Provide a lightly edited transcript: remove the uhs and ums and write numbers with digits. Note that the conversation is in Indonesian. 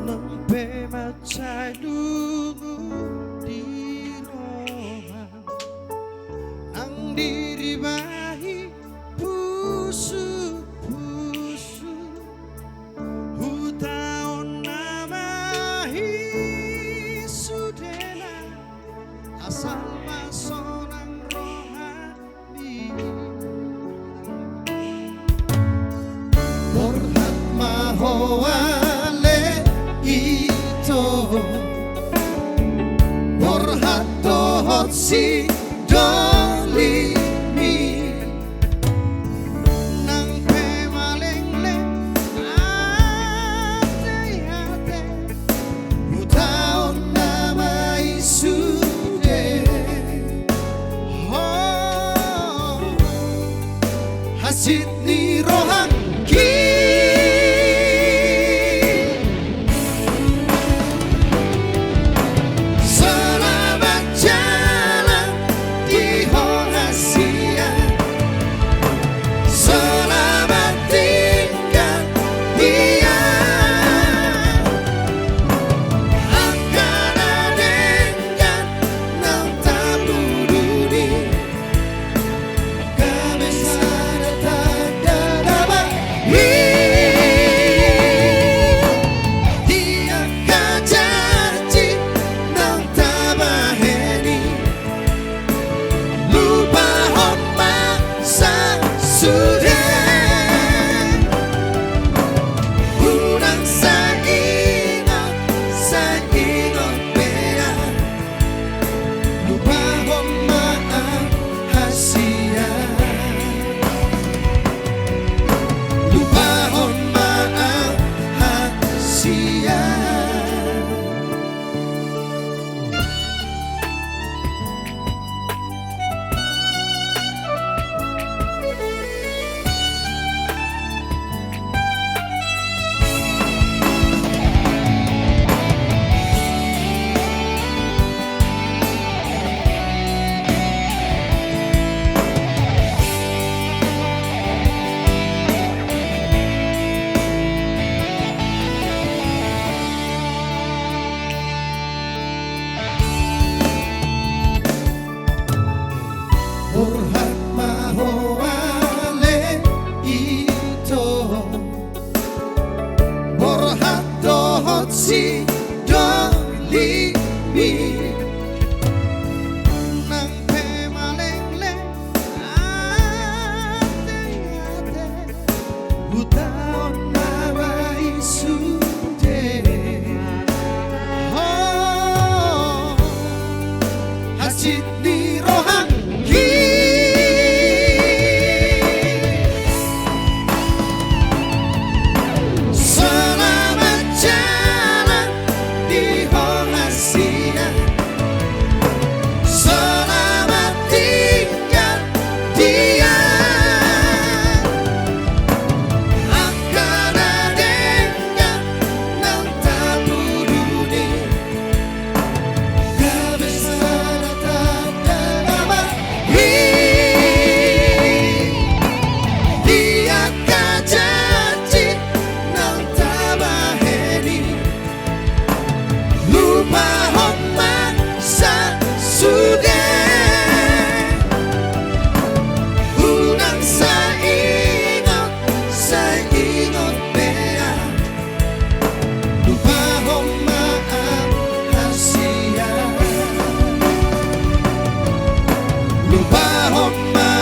Nembe macai dungu di rohan nang diri bahi pusu-pusu hutaon namahi sudena asal masonang rohani Borhat mahowale ito Borhat tohot si doli mi nang pemaleng-leng ate-ate utaon nama isude oh hasit ni rohang Borhat mahowale ito Borhat tohot si doli mi nang pemaleng-leng ate-ate utaon nama isude oh hasit ni rohang lupa homa